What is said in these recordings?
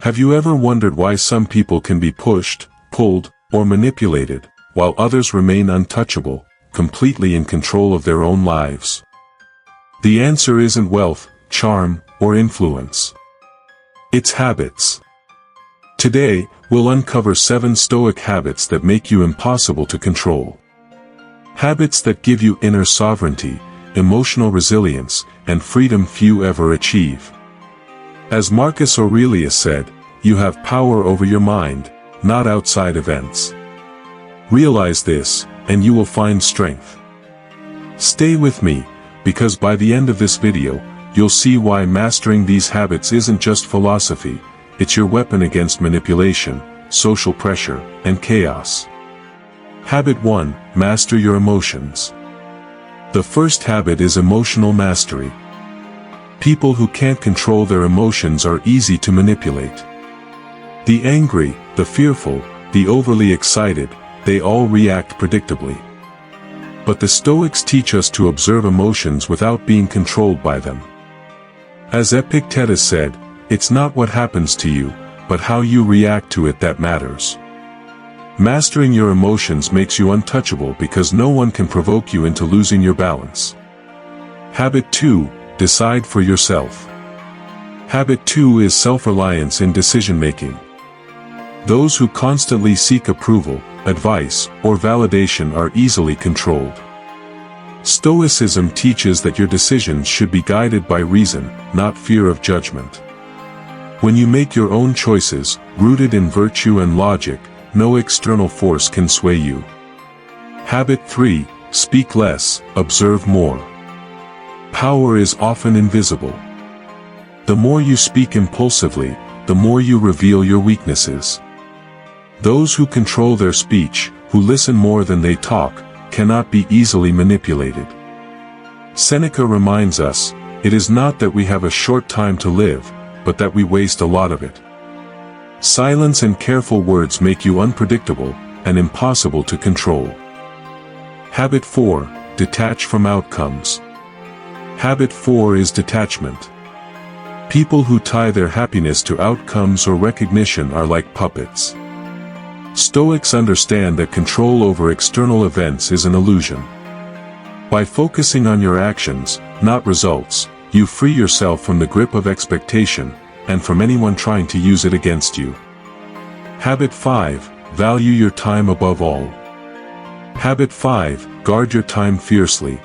Have you ever wondered why some people can be pushed, pulled, or manipulated, while others remain untouchable, completely in control of their own lives? The answer isn't wealth, charm, or influence. It's habits. Today, we'll uncover 7 Stoic habits that make you impossible to control. Habits that give you inner sovereignty, emotional resilience, and freedom few ever achieve. As Marcus Aurelius said, you have power over your mind, not outside events. Realize this, and you will find strength. Stay with me, because by the end of this video, you'll see why mastering these habits isn't just philosophy, it's your weapon against manipulation, social pressure, and chaos. Habit 1. Master your emotions. The first habit is emotional mastery. People who can't control their emotions are easy to manipulate. The angry, the fearful, the overly excited, they all react predictably. But the Stoics teach us to observe emotions without being controlled by them. As Epictetus said, it's not what happens to you, but how you react to it that matters. Mastering your emotions makes you untouchable because no one can provoke you into losing your balance. Habit 2. Decide for yourself. Habit 2 is self-reliance in decision-making. Those who constantly seek approval, advice, or validation are easily controlled. Stoicism teaches that your decisions should be guided by reason, not fear of judgment. When you make your own choices, rooted in virtue and logic, no external force can sway you. Habit 3. Speak less, observe more. Power is often invisible. The more you speak impulsively, the more you reveal your weaknesses. Those who control their speech, who listen more than they talk, cannot be easily manipulated. Seneca reminds us, it is not that we have a short time to live, but that we waste a lot of it. Silence and careful words make you unpredictable, and impossible to control. Habit 4. Detach from outcomes. Habit 4 is detachment. People who tie their happiness to outcomes or recognition are like puppets. Stoics understand that control over external events is an illusion. By focusing on your actions, not results, you free yourself from the grip of expectation, and from anyone trying to use it against you. Habit 5. Value your time above all. Habit 5. Guard your time fiercely.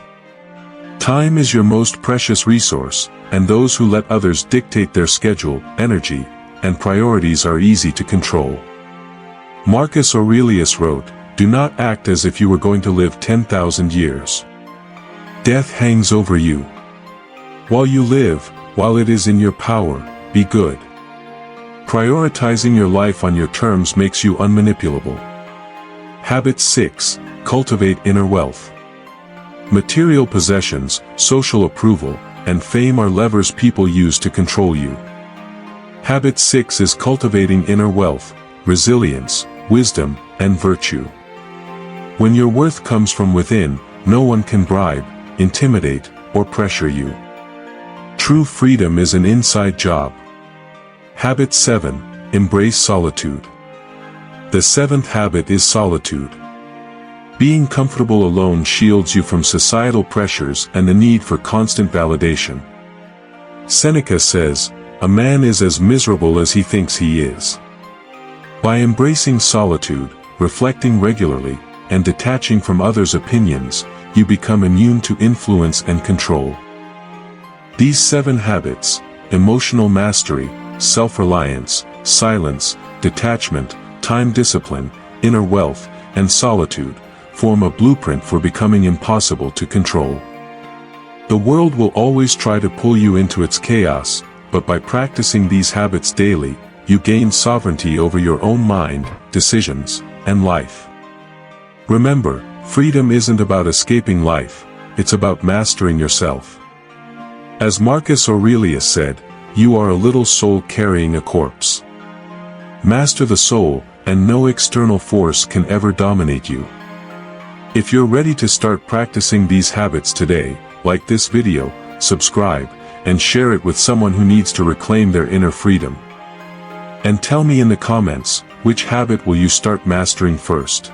Time is your most precious resource, and those who let others dictate their schedule, energy, and priorities are easy to control. Marcus Aurelius wrote, "Do not act as if you were going to live 10,000 years. Death hangs over you. While you live, while it is in your power, be good." Prioritizing your life on your terms makes you unmanipulable. Habit 6. Cultivate inner wealth. Material possessions, social approval, and fame are levers people use to control you. Habit 6 is cultivating inner wealth, resilience, wisdom, and virtue. When your worth comes from within, no one can bribe, intimidate, or pressure you. True freedom is an inside job. Habit 7. Embrace solitude. The 7th habit is solitude. Being comfortable alone shields you from societal pressures and the need for constant validation. Seneca says, "A man is as miserable as he thinks he is." By embracing solitude, reflecting regularly, and detaching from others' opinions, you become immune to influence and control. These 7 habits, emotional mastery, self-reliance, silence, detachment, time discipline, inner wealth, and solitude, form a blueprint for becoming impossible to control. The world will always try to pull you into its chaos, but by practicing these habits daily, you gain sovereignty over your own mind, decisions, and life. Remember, freedom isn't about escaping life, it's about mastering yourself. As Marcus Aurelius said, you are a little soul carrying a corpse. Master the soul, and no external force can ever dominate you. If you're ready to start practicing these habits today, like this video, subscribe, and share it with someone who needs to reclaim their inner freedom. And tell me in the comments, which habit will you start mastering first?